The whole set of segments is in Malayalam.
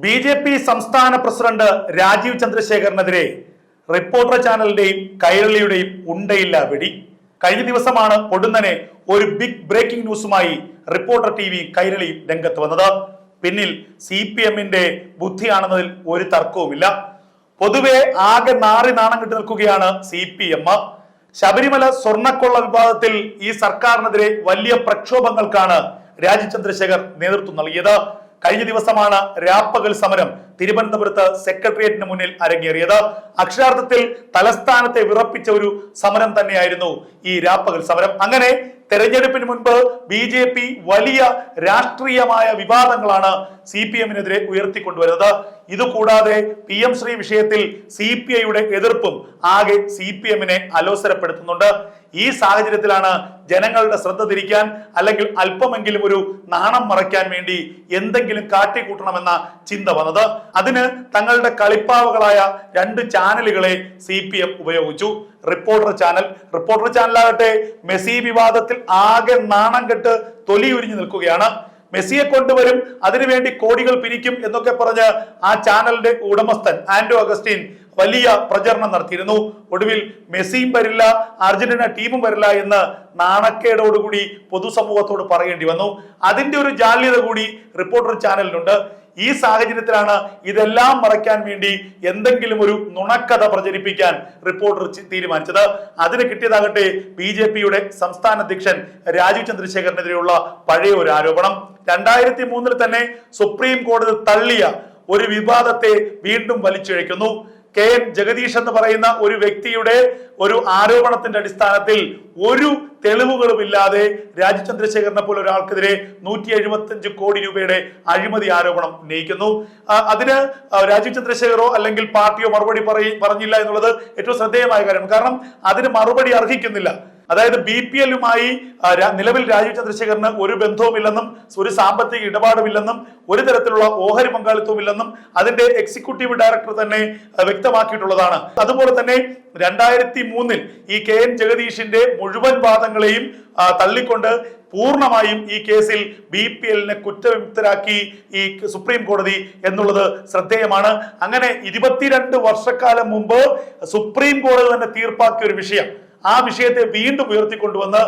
ബി.ജെ.പി. സംസ്ഥാന പ്രസിഡന്റ് രാജീവ് ചന്ദ്രശേഖറിനെതിരെ റിപ്പോർട്ടർ ചാനലിന്റെയും കൈരളിയുടെയും ഉണ്ടയില്ല വെടി. കഴിഞ്ഞ ദിവസമാണ് പൊടുന്നനെ ഒരു ബിഗ് ബ്രേക്കിംഗ് ന്യൂസുമായി റിപ്പോർട്ടർ TV കൈരളി രംഗത്ത് വന്നത്. പിന്നിൽ CPM-ന്റെ ബുദ്ധിയാണെന്നതിൽ ഒരു തർക്കവുമില്ല. പൊതുവെ ആകെ നാറി നാണം കെട്ടി നിൽക്കുകയാണ് CPM. ശബരിമല സ്വർണ്ണക്കൊള്ള വിവാദത്തിൽ ഈ സർക്കാരിനെതിരെ വലിയ പ്രക്ഷോഭങ്ങൾക്കാണ് രാജീവ് ചന്ദ്രശേഖർ നേതൃത്വം നൽകിയത്. കഴിഞ്ഞ ദിവസമാണ് രാപ്പകൽ സമരം തിരുവനന്തപുരത്ത് സെക്രട്ടേറിയറ്റിന് മുന്നിൽ അരങ്ങേറിയത്. അക്ഷരാർത്ഥത്തിൽ തലസ്ഥാനത്തെ വിറപ്പിച്ച ഒരു സമരം തന്നെയായിരുന്നു ഈ രാപ്പകൽ സമരം. അങ്ങനെ തെരഞ്ഞെടുപ്പിന് മുൻപ് BJP വലിയ രാഷ്ട്രീയമായ വിവാദങ്ങളാണ് CPM-നെതിരെ ഉയർത്തിക്കൊണ്ടുവരുന്നത്. ഇതുകൂടാതെ PM ശ്രീ വിഷയത്തിൽ CPI-യുടെ എതിർപ്പും ആകെ CPM-നെ അലോസരപ്പെടുത്തുന്നുണ്ട്. ഈ സാഹചര്യത്തിലാണ് ജനങ്ങളുടെ ശ്രദ്ധ തിരിക്കാൻ അല്ലെങ്കിൽ അല്പമെങ്കിലും ഒരു നാണം മറയ്ക്കാൻ വേണ്ടി എന്തെങ്കിലും കാട്ടിക്കൂട്ടണമെന്ന ചിന്ത വന്നത്. അതിന് തങ്ങളുടെ കളിപ്പാവകളായ 2 ചാനലുകളെ CPM ഉപയോഗിച്ചു. റിപ്പോർട്ടർ ചാനലാകട്ടെ മെസ്സി വിവാദത്തിൽ ആകെ നാണം കെട്ട് തൊലിയുരിഞ്ഞു നിൽക്കുകയാണ്. മെസ്സിയെ കൊണ്ടുവരും, അതിനുവേണ്ടി കോടികൾ പിരിക്കും എന്നൊക്കെ പറഞ്ഞ് ആ ചാനലിന്റെ ഉടമസ്ഥൻ ആന്റോ അഗസ്റ്റിൻ വലിയ പ്രചരണം നടത്തിയിരുന്നു. ഒടുവിൽ മെസ്സിയും വരില്ല, അർജന്റീന ടീമും വരില്ല എന്ന് നാണക്കേടോടുകൂടി പൊതുസമൂഹത്തോട് പറയേണ്ടി വന്നു. അതിന്റെ ഒരു ജാള്യത കൂടി റിപ്പോർട്ടർ ചാനലിനുണ്ട്. ഈ സാഹചര്യത്തിലാണ് ഇതെല്ലാം മറയ്ക്കാൻ വേണ്ടി എന്തെങ്കിലും ഒരു നുണക്കഥ പ്രചരിപ്പിക്കാൻ റിപ്പോർട്ടർ തീരുമാനിച്ചത്. അതിന് കിട്ടിയതാകട്ടെ BJP-യുടെ സംസ്ഥാന അധ്യക്ഷൻ രാജീവ് ചന്ദ്രശേഖറിനെതിരെയുള്ള പഴയ ഒരു ആരോപണം. 2003 തന്നെ സുപ്രീം കോടതി തള്ളിയ ഒരു വിവാദത്തെ വീണ്ടും വലിച്ചിഴയ്ക്കുന്നു. KN ജഗദീഷ് എന്ന് പറയുന്ന ഒരു വ്യക്തിയുടെ ഒരു ആരോപണത്തിന്റെ അടിസ്ഥാനത്തിൽ ഒരു തെളിവുകളുമില്ലാതെ രാജീവ് ചന്ദ്രശേഖരനെ പോലെ ഒരാൾക്കെതിരെ 175 കോടി രൂപയുടെ അഴിമതി ആരോപണം ഉന്നയിക്കുന്നു. അതിന് രാജീവ് ചന്ദ്രശേഖരോ അല്ലെങ്കിൽ പാർട്ടിയോ മറുപടി പറഞ്ഞില്ല എന്നുള്ളത് ഏറ്റവും ശ്രദ്ധേയമായ കാര്യമാണ്. കാരണം അതിന് മറുപടി അർഹിക്കുന്നില്ല. അതായത് BPL-യുമായി നിലവിൽ രാജീവ് ചന്ദ്രശേഖറിന് ഒരു ബന്ധവുമില്ലെന്നും ഒരു സാമ്പത്തിക ഇടപാടുമില്ലെന്നും ഒരു തരത്തിലുള്ള ഓഹരി പങ്കാളിത്തവും ഇല്ലെന്നും അതിന്റെ എക്സിക്യൂട്ടീവ് ഡയറക്ടർ തന്നെ വ്യക്തമാക്കിയിട്ടുള്ളതാണ്. അതുപോലെ തന്നെ 2003 ഈ KN ജഗദീഷിന്റെ മുഴുവൻ വാദങ്ങളെയും തള്ളിക്കൊണ്ട് പൂർണ്ണമായും ഈ കേസിൽ BPL-നെ കുറ്റവിമുക്തരാക്കി ഈ സുപ്രീം കോടതി എന്നുള്ളത് ശ്രദ്ധേയമാണ്. അങ്ങനെ 22 വർഷക്കാലം മുമ്പ് സുപ്രീം കോടതി തന്നെ തീർപ്പാക്കിയ ഒരു വിഷയം, ആ വിഷയത്തെ വീണ്ടും ഉയർത്തിക്കൊണ്ടുവന്ന്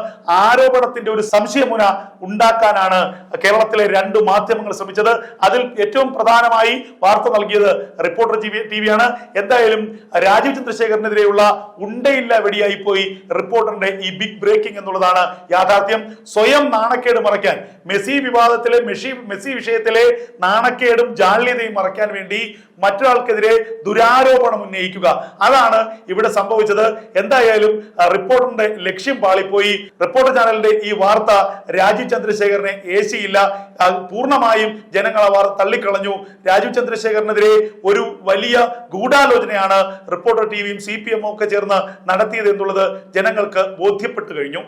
ആരോപണത്തിന്റെ ഒരു സംശയമുന ഉണ്ടാക്കാനാണ് കേരളത്തിലെ 2 മാധ്യമങ്ങൾ ശ്രമിച്ചത്. അതിൽ ഏറ്റവും പ്രധാനമായി വാർത്ത നൽകിയത് റിപ്പോർട്ടർ TV-യാണ്. എന്തായാലും രാജീവ് ചന്ദ്രശേഖറിനെതിരെയുള്ള ഉണ്ടയില്ല വെടിയായി പോയി റിപ്പോർട്ടറിന്റെ ഈ ബിഗ് ബ്രേക്കിംഗ് എന്നുള്ളതാണ് യാഥാർത്ഥ്യം. സ്വയം നാണക്കേട് മറയ്ക്കാൻ, മെസ്സി വിഷയത്തിലെ നാണക്കേടും ജാള്യതയും മറയ്ക്കാൻ വേണ്ടി മറ്റൊരാൾക്കെതിരെ ദുരാരോപണം ഉന്നയിക്കുക, അതാണ് ഇവിടെ സംഭവിച്ചത്. എന്തായാലും റിപ്പോർട്ടറിന്റെ ലക്ഷ്യം പാളിപ്പോയി. റിപ്പോർട്ടർ ചാനലിന്റെ ഈ വാർത്ത രാജീവ് ചന്ദ്രശേഖരനെ ഏശിയില്ല. പൂർണ്ണമായും ജനങ്ങൾ ആ വാർത്ത തള്ളിക്കളഞ്ഞു. രാജീവ് ചന്ദ്രശേഖരനെതിരെ ഒരു വലിയ ഗൂഢാലോചനയാണ് റിപ്പോർട്ടർ TV-യും CPM-ഉം ഒക്കെ ചേർന്ന് നടത്തിയത് എന്നുള്ളത് ജനങ്ങൾക്ക് ബോധ്യപ്പെട്ടു കഴിഞ്ഞു.